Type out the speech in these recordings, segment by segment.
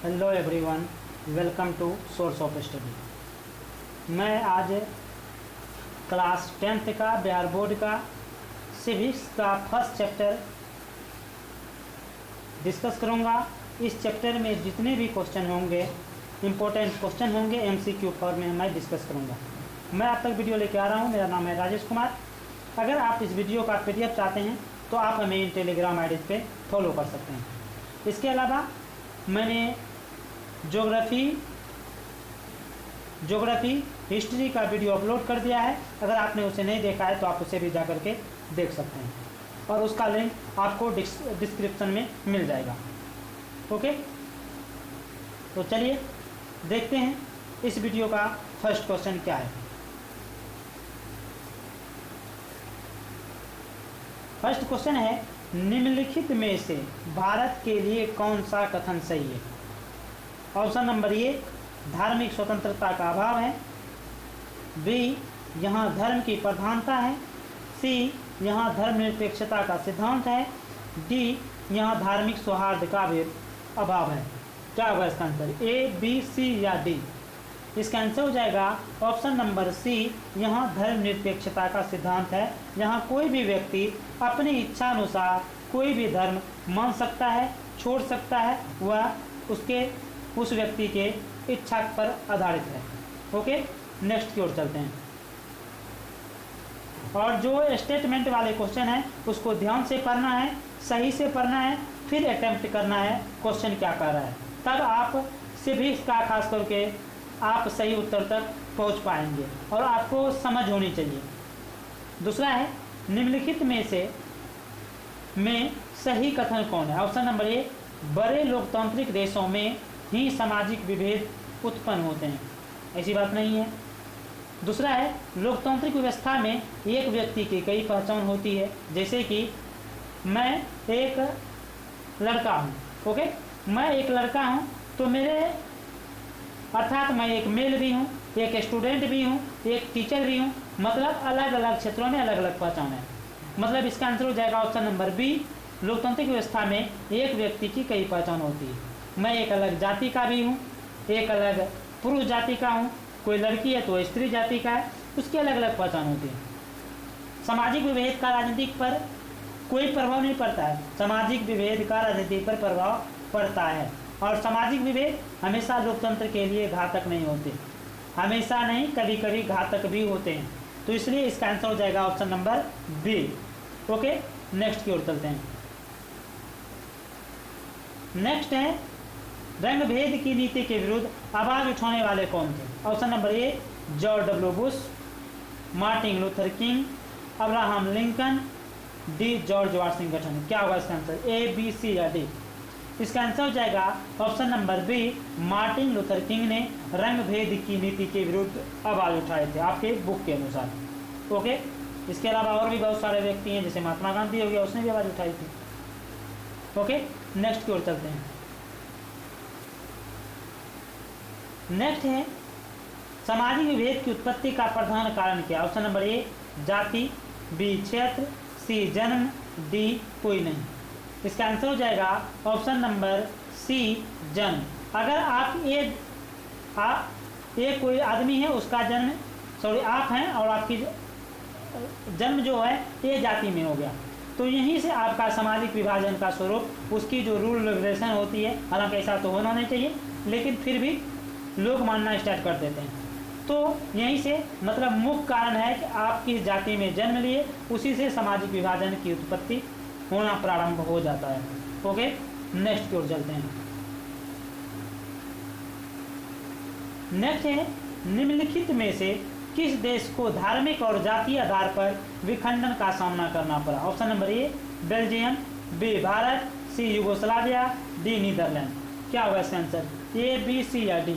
Hello everyone, welcome to Source of Study. मैं आज class 10th का बिहार बोर्ड का सिविक्स का फर्स्ट चैप्टर डिस्कस करूंगा। इस चैप्टर में जितने भी क्वेश्चन होंगे, इम्पोर्टेंट क्वेश्चन होंगे, एमसीक्यू फॉर्म में मैं डिस्कस करूंगा। मैं आप तक वीडियो लेके आ रहा हूं। मेरा नाम है राजेश कुमार। अगर आप इस वीडियो का PDF चाहते हैं तो आप हमें इन टेलीग्राम आईडी पे फॉलो कर सकते हैं। इसके अलावा मैंने ज्योग्राफी हिस्ट्री का वीडियो अपलोड कर दिया है। अगर आपने उसे नहीं देखा है तो आप उसे भी जा कर के देख सकते हैं और उसका लिंक आपको डिस्क्रिप्शन में मिल जाएगा। ओके, तो चलिए देखते हैं इस वीडियो का फर्स्ट क्वेश्चन क्या है। फर्स्ट क्वेश्चन है, निम्नलिखित में से भारत के लिए कौन सा कथन सही है? ऑप्शन नंबर ए, धार्मिक स्वतंत्रता का अभाव है। बी, यहाँ धर्म की प्रधानता है। सी, यहाँ धर्मनिरपेक्षता का सिद्धांत है। डी, यहाँ धार्मिक सौहार्द का भी अभाव है। क्या होगा इसका आंसर? ए, बी, सी या डी? इसका आंसर हो जाएगा ऑप्शन नंबर सी, यहाँ धर्मनिरपेक्षता का सिद्धांत है। यहाँ कोई भी व्यक्ति अपनी इच्छा अनुसार कोई भी धर्म मान सकता है, छोड़ सकता है, वह उस व्यक्ति के इच्छा पर आधारित है। ओके, नेक्स्ट की ओर चलते हैं। और जो स्टेटमेंट वाले क्वेश्चन है उसको ध्यान से पढ़ना है, सही से पढ़ना है, फिर अटेम्प्ट करना है क्वेश्चन क्या कर रहा है, तब आप सिविक्स का खास करके आप सही उत्तर तक पहुंच पाएंगे और आपको समझ होनी चाहिए। दूसरा है, निम्नलिखित में सही कथन कौन है? ऑप्शन नंबर ए, बड़े लोकतांत्रिक देशों में ही सामाजिक विभेद उत्पन्न होते हैं। ऐसी बात नहीं है। दूसरा है, लोकतांत्रिक व्यवस्था में एक व्यक्ति की कई पहचान होती है। जैसे कि मैं एक लड़का हूँ। ओके, मैं एक लड़का हूँ तो मेरे अर्थात मैं एक मेल भी हूँ, एक स्टूडेंट भी हूँ, एक टीचर भी हूँ। मतलब अलग अलग क्षेत्रों में अलग अलग पहचान है। मतलब इसका आंसर हो जाएगा ऑप्शन नंबर बी, लोकतांत्रिक व्यवस्था में एक व्यक्ति की कई पहचान होती है। मैं एक अलग जाति का भी हूँ, एक अलग पुरुष जाति का हूँ, कोई लड़की है तो स्त्री जाति का है, उसकी अलग अलग पहचान होती है। सामाजिक विभेद का राजनीति पर कोई प्रभाव नहीं पड़ता है। सामाजिक विभेद का राजनीति पर प्रभाव पड़ता है और सामाजिक विभेद हमेशा लोकतंत्र के लिए घातक नहीं होते। हमेशा नहीं, कभी कभी घातक भी होते हैं। तो इसलिए इसका आंसर हो जाएगा option number B. Okay, next की ओर चलते हैं। नेक्स्ट है, रंग भेद की नीति के विरुद्ध आवाज उठाने वाले कौन थे? ऑप्शन नंबर ए, George W Bush, Martin Luther king, Abraham Lincoln, D, George Washington. क्या होगा इसका आंसर? ए, बी, सी या डी? इसका आंसर हो जाएगा option number B, Martin Luther King ने रंग भेद की नीति के विरुद्ध आवाज उठाए थे, आपके बुक के अनुसार। ओके, इसके अलावा और भी बहुत सारे व्यक्ति हैं, जैसे महात्मा गांधी हो गया, उसने भी आवाज उठाई थी। ओके, नेक्स्ट की ओर चलते हैं। नेक्स्ट है, सामाजिक विभेद की उत्पत्ति का प्रधान कारण क्या? ऑप्शन नंबर ए, जाति, बी, क्षेत्र, सी, जन्म, डी, कोई नहीं। इसका आंसर हो जाएगा ऑप्शन नंबर सी, जन्म। अगर आप कोई आदमी है, उसका जन्म आप हैं और आपकी जन्म जो है ये जाति में हो गया, तो यहीं से आपका सामाजिक विभाजन का स्वरूप, उसकी जो रूल रेगुलेशन होती है, हालांकि ऐसा तो होना नहीं चाहिए, लेकिन फिर भी लोग मानना स्टार्ट कर देते हैं। तो यहीं से मतलब मुख्य कारण है कि आप किस जाति में जन्म लिए, उसी से सामाजिक विभाजन की उत्पत्ति होना प्रारंभ हो जाता है। ओके, नेक्स्ट की ओर चलते हैं। नेक्स्ट है, निम्नलिखित में से किस देश को धार्मिक और जातीय आधार पर विखंडन का सामना करना पड़ा? Option number A, Belgium, B, Bharat, C, Yugoslavia, D, Netherlands. क्या होगा इसका आंसर? ए, बी, सी या डी?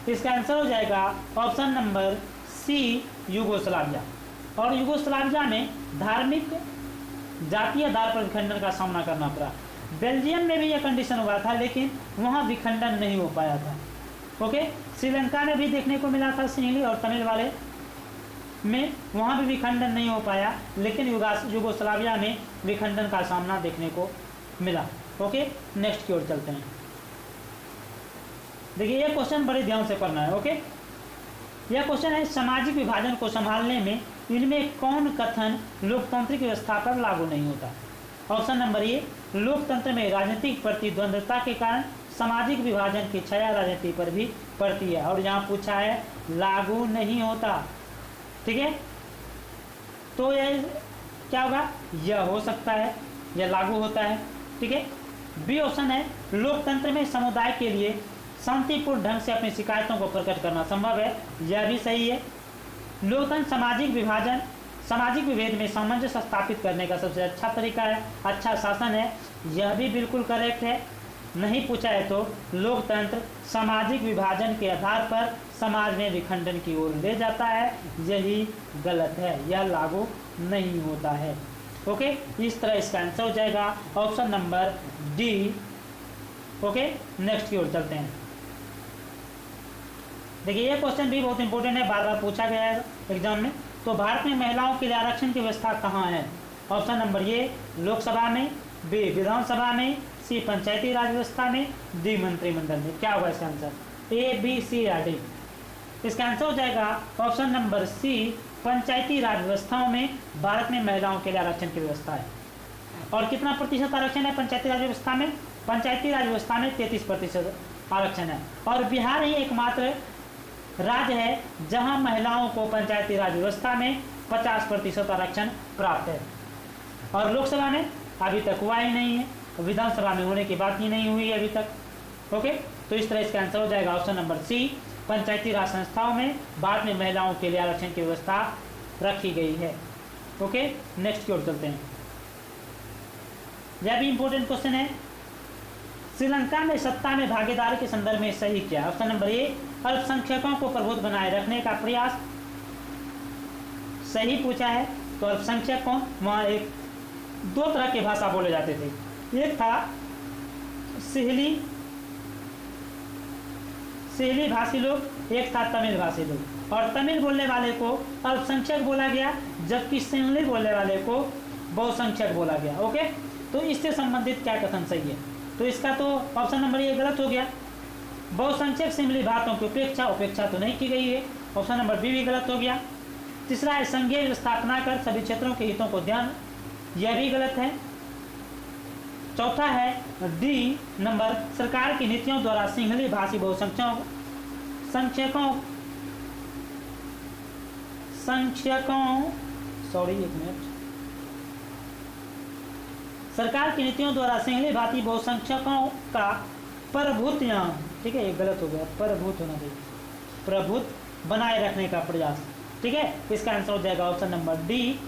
इसका आंसर हो जाएगा ऑप्शन नंबर सी, यूगोस्लाविया। और यूगोस्लाविया में धार्मिक जातीय आधार पर विखंडन का सामना करना पड़ा। बेल्जियम में भी यह कंडीशन हुआ था, लेकिन वहाँ विखंडन नहीं हो पाया था। ओके, श्रीलंका में भी देखने को मिला था, सिंहली और तमिल वाले में, वहाँ भी विखंडन नहीं हो पाया, लेकिन यूगोस्लाविया में विखंडन का सामना देखने को मिला। ओके, नेक्स्ट की ओर चलते हैं। देखिए ये क्वेश्चन बड़े ध्यान से पढ़ना है। ओके, यह क्वेश्चन है सामाजिक विभाजन को संभालने में इनमें कौन कथन लोकतांत्रिक व्यवस्था पर लागू नहीं होता। ऑप्शन नंबर ए, लोकतंत्र में राजनीतिक प्रतिद्वंद्विता के कारण सामाजिक विभाजन की छाया राजनीति पर भी पड़ती है, और यहाँ पूछा है लागू नहीं होता। ठीक है, तो यह क्या होगा, यह हो सकता है, यह लागू होता है। ठीक है, बी ऑप्शन है, लोकतंत्र में समुदाय के लिए शांतिपूर्ण ढंग से अपनी शिकायतों को प्रकट करना संभव है, यह भी सही है। लोकतंत्र सामाजिक विभेद में सामंजस्य स्थापित करने का सबसे अच्छा तरीका है, अच्छा शासन है, यह भी बिल्कुल करेक्ट है। नहीं पूछा है तो लोकतंत्र सामाजिक विभाजन के आधार पर समाज में विखंडन की ओर ले जाता है, यही गलत है, यह लागू नहीं होता है। ओके, इस तरह इसका आंसर हो जाएगा option number D. Okay, next की ओर चलते हैं। देखिए ये क्वेश्चन भी बहुत इंपॉर्टेंट है, बार बार पूछा गया है एग्जाम में। तो भारत में महिलाओं के लिए आरक्षण की व्यवस्था कहाँ है। ऑप्शन नंबर ए, लोकसभा में, बी विधानसभा में, सी पंचायती राज व्यवस्था में, डी मंत्रिमंडल में। क्या होगा इसका आंसर, ए, बी, सी या डी। इसका आंसर हो जाएगा ऑप्शन नंबर सी, पंचायती राज व्यवस्थाओं में भारत में महिलाओं के लिए आरक्षण की व्यवस्था है। और कितना प्रतिशत आरक्षण है पंचायती राज व्यवस्था में, पंचायती राज व्यवस्था में 33% आरक्षण है। और बिहार ही एकमात्र राज्य है जहां महिलाओं को पंचायती राज व्यवस्था में 50% आरक्षण प्राप्त है। और लोकसभा में अभी तक हुआ ही नहीं है, विधानसभा में होने की बात ही नहीं हुई है अभी तक। ओके, तो इस तरह इसका आंसर हो जाएगा ऑप्शन नंबर सी, पंचायती राज संस्थाओं में भारत में महिलाओं के लिए आरक्षण की व्यवस्था रखी गई है। ओके, नेक्स्ट की ओर चलते हैं। यह भी इंपॉर्टेंट क्वेश्चन है, श्रीलंका में सत्ता में भागीदारी के संदर्भ में सही क्या। ऑप्शन नंबर ए, अल्पसंख्यकों को प्रभुत्व बनाए रखने का प्रयास, सही पूछा है। तो अल्पसंख्यक कौन, वहाँ एक दो तरह की भाषा बोले जाते थे, एक था सिहली भाषी लोग, एक था तमिल भाषी लोग। और तमिल बोलने वाले को अल्पसंख्यक बोला गया, जबकि सिंहली बोलने वाले को बहुसंख्यक बोला गया। ओके, तो इससे संबंधित क्या कथन सही है, तो इसका तो ऑप्शन नंबर ए गलत हो गया। बहुसंख्यक सिमली भाषाओं की उपेक्षा तो नहीं की गई है, ऑप्शन नंबर बी भी गलत हो गया। तीसरा है संघीय स्थापना कर सभी क्षेत्रों के हितों को ध्यान, यह भी गलत है। चौथा है डी नंबर, सरकार की नीतियों द्वारा सिंहली भाषी बहुसंख्यकों सरकार की नीतियों द्वारा सिंहली भाषी बहुसंख्यकों का प्रभुत्व, ठीक है ये गलत हो गया, प्रभुत्व होना चाहिए, प्रभुत्व बनाए रखने का प्रयास। ठीक है, इसका आंसर हो जाएगा ऑप्शन नंबर डी,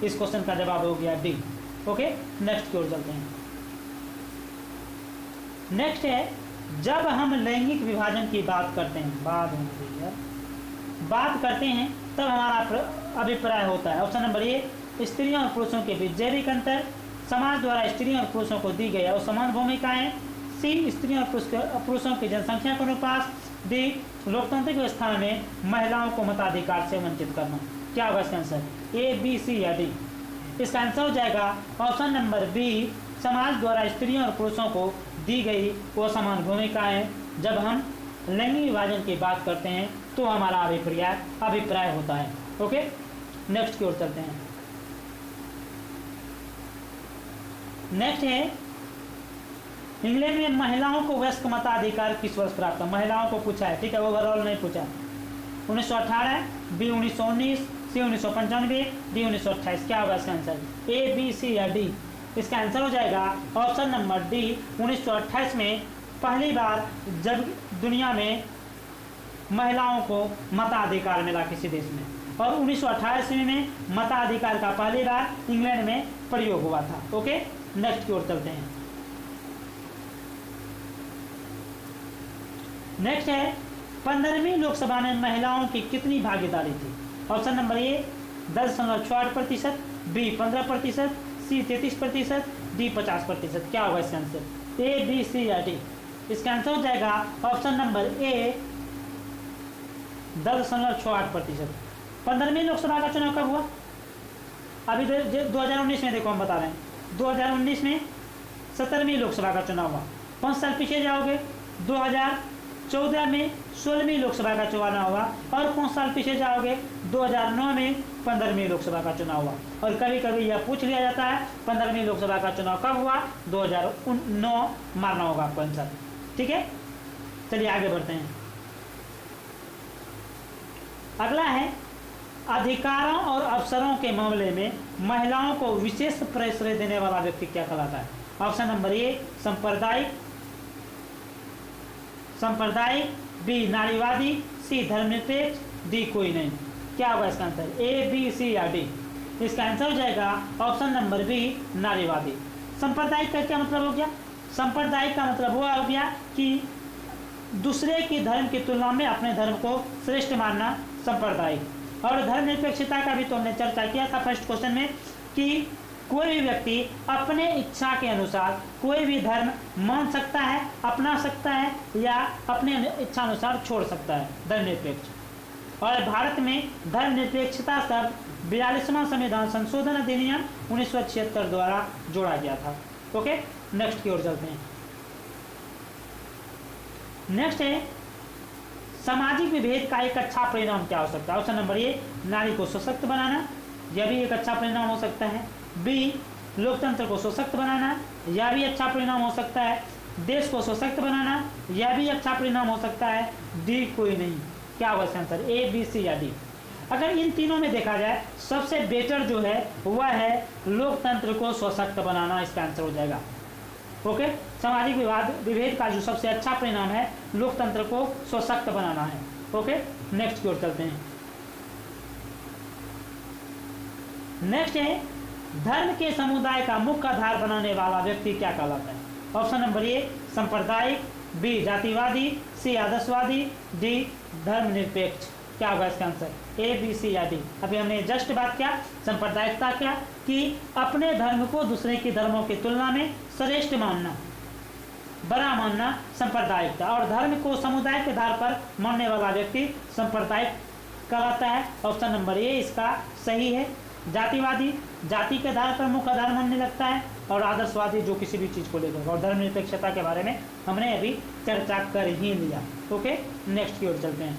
इस क्वेश्चन का जवाब हो गया डी। ओके, नेक्स्ट की ओर चलते हैं। नेक्स्ट है, जब हम लैंगिक विभाजन की बात करते हैं, बात करते हैं तब हमारा अभिप्राय होता है। ऑप्शन नंबर ए, स्त्रियों और पुरुषों के बीच जैविक अंतर, समाज द्वारा स्त्रियों और पुरुषों को दी गई और समान भूमिकाएं, सी स्त्रियों और पुरुषों की जनसंख्या के अनुपात, डी लोकतांत्रिक व्यवस्था में महिलाओं को मताधिकार से वंचित करना। क्या होगा इसका आंसर, ए, बी, सी या डी। इसका आंसर हो जाएगा ऑप्शन नंबर बी, समाज द्वारा स्त्रियों और पुरुषों को दी गई वो समान भूमिकाएं। जब हम लैंगिक विभाजन की बात करते हैं तो हमारा अभिप्राय होता है। ओके, नेक्स्ट की ओर चलते हैं। नेक्स्ट है, इंग्लैंड में महिलाओं को वयस्क मताधिकार किस वर्ष प्राप्त, महिलाओं को पूछा है। ठीक है, ओवरऑल नहीं पूछा। 1918, बी 1919, सी 1995, डी 1928। क्या होगा इसका आंसर, ए, बी, सी या डी। इसका आंसर हो जाएगा ऑप्शन नंबर डी, 1928 में पहली बार जब दुनिया में महिलाओं को मताधिकार मिला किसी देश में, और 1928 में मताधिकार का पहली बार इंग्लैंड में प्रयोग हुआ था। ओके, नेक्स्ट की ओर चलते हैं। नेक्स्ट है, 15वीं लोकसभा में महिलाओं की कितनी भागीदारी थी। Option number A 10.68%, B 15%, C 33%, D 50%। क्या होगा इसका आंसर, ए, बी, सी या डी। इसका आंसर हो जाएगा ऑप्शन नंबर ए 10.68%। 15वीं लोकसभा का चुनाव कब हुआ, अभी 2019 में देखो हम बता रहे हैं, 2019 में 17वीं लोकसभा का चुनाव हुआ। 5 साल पीछे जाओगे, 2014 में 16वीं लोकसभा का चुनाव हुआ। और कुछ साल पीछे जाओगे 2009 में 15वीं लोकसभा का चुनाव हुआ। और कभी कभी यह पूछ लिया जाता है 15वीं लोकसभा का चुनाव कब हुआ, 2009 मारना होगा आपको आंसर। ठीक है, चलिए आगे बढ़ते हैं। अगला है अधिकारों और अवसरों के मामले में महिलाओं को विशेष प्रश्रय देने वाला व्यक्ति क्या कहलाता है। ऑप्शन नंबर ए सांप्रदायिक, बी नारीवादी, सी धर्मनिरपेक्ष, डी कोई नहीं। क्या होगा इसका आंसर, ए बी सी या डी। इसका आंसर हो जाएगा ऑप्शन नंबर बी नारीवादी। सांप्रदायिक का क्या मतलब हो गया, सांप्रदायिक का मतलब वो हो गया कि दूसरे की धर्म की तुलना में अपने धर्म को श्रेष्ठ मानना सांप्रदायिक। और धर्मनिरपेक्षता का भी तो हमने चर्चा किया था फर्स्ट क्वेश्चन में कि कोई भी व्यक्ति अपने इच्छा के अनुसार कोई भी धर्म मान सकता है, अपना सकता है या अपने इच्छा अनुसार छोड़ सकता है, धर्मनिरपेक्ष। और भारत में धर्मनिरपेक्षता शब्द 42वां संविधान संशोधन अधिनियम 1976 द्वारा जोड़ा गया था। ओके, नेक्स्ट की ओर चलते हैं। नेक्स्ट है सामाजिक विभेद का एक अच्छा परिणाम क्या हो सकता है। ऑप्शन नंबर ए नारी को सशक्त बनाना, यह भी एक अच्छा परिणाम हो सकता है। बी लोकतंत्र को सशक्त बनाना, यह भी अच्छा परिणाम हो सकता है। देश को सशक्त बनाना, यह भी अच्छा परिणाम हो सकता है। डी कोई नहीं। क्या होगा इसका आंसर, ए बी सी या डी। अगर इन तीनों में देखा जाए सबसे बेटर जो है वह है लोकतंत्र को सशक्त बनाना, इसका आंसर हो जाएगा। ओके, सामाजिक विभेद का जो सबसे अच्छा परिणाम है लोकतंत्र को सशक्त बनाना है। ओके, नेक्स्ट की ओर चलते हैं। नेक्स्ट है धर्म के समुदाय का मुख्य आधार बनाने वाला व्यक्ति क्या कहलाता है। ऑप्शन नंबर ए सांप्रदायिक, बी जातिवादी, सी आदर्शवादी, डी धर्मनिरपेक्ष। क्या होगा इसका आंसर, ए बी सी या डी। अभी हमने जस्ट बात किया सांप्रदायिकता क्या कि अपने धर्म को दूसरे के धर्मों की तुलना में श्रेष्ठ मानना, बड़ा मानना सांप्रदायिकता। और धर्म को समुदाय के आधार पर मानने वाला व्यक्ति सांप्रदायिक कहलाता है। ऑप्शन नंबर ए इसका सही है। जातिवादी जाति के आधार पर मुख्य आधार मानने लगता है। और आदर्शवादी जो किसी भी चीज़ को लेकर। और धर्मनिरपेक्षता के बारे में हमने अभी चर्चा कर ही लिया। ओके, नेक्स्ट की ओर चलते हैं।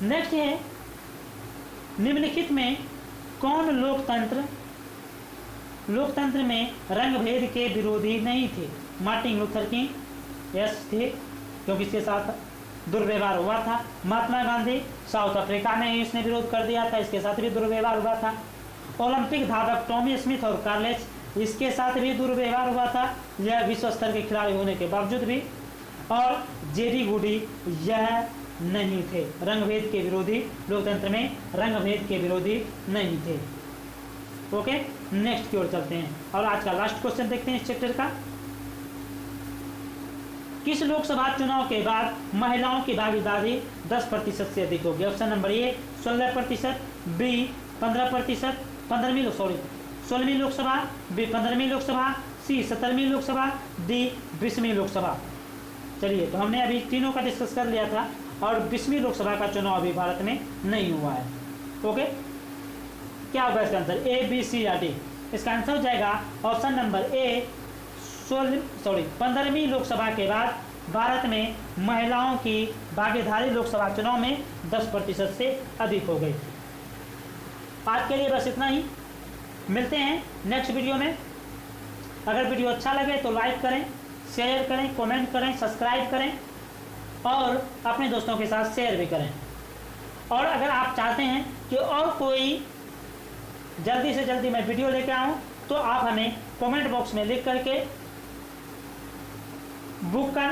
नेक्स्ट है निम्नलिखित में कौन लोकतंत्र में रंग भेद के विरोधी नहीं थे। मार्टिन लूथर किंग यस थे क्योंकि इसके साथ दुर्व्यवहार हुआ था। महात्मा गांधी साउथ अफ्रीका में इसने विरोध कर दिया था, इसके साथ भी दुर्व्यवहार हुआ था। ओलंपिक धावक टॉमी स्मिथ और कार्लेस इसके साथ भी दुर्व्यवहार हुआ था, यह विश्व स्तर के खिलाड़ी होने के बावजूद भी। और जेडी गुडी यह नहीं थे रंगभेद के विरोधी, लोकतंत्र में रंगभेद के विरोधी नहीं थे। ओके, नेक्स्ट की ओर चलते हैं और आज का लास्ट क्वेश्चन देखते हैं इस चैप्टर का। किस लोकसभा चुनाव के बाद महिलाओं की भागीदारी 10% से अधिक होगी। ऑप्शन नंबर ए 16%, बी 15%, 16वीं लोकसभा, बी 15वीं लोकसभा, सी 17वीं लोकसभा, डी 20वीं लोकसभा। चलिए, तो हमने अभी तीनों का डिस्कस कर लिया था और 20वीं लोकसभा का चुनाव अभी भारत में नहीं हुआ है। ओके, क्या होगा इसका आंसर, ए बी सी या डी। इसका आंसर हो जाएगा ऑप्शन नंबर ए 15वीं लोकसभा के बाद भारत में महिलाओं की भागीदारी लोकसभा चुनाव में 10% से अधिक हो गई। आज के लिए बस इतना ही, मिलते हैं नेक्स्ट वीडियो में। अगर वीडियो अच्छा लगे तो लाइक करें, शेयर करें, कमेंट करें, सब्सक्राइब करें और अपने दोस्तों के साथ शेयर भी करें। और अगर आप चाहते हैं कि और कोई जल्दी से जल्दी मैं वीडियो लेके आऊँ तो आप हमें कमेंट बॉक्स में लिख करके बुक का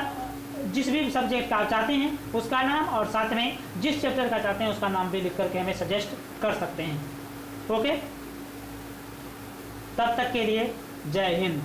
जिस भी सब्जेक्ट का चाहते हैं उसका नाम और साथ में जिस चैप्टर का चाहते हैं उसका नाम भी लिख करके हमें सजेस्ट कर सकते हैं। ओके, तब तक के लिए जय हिंद।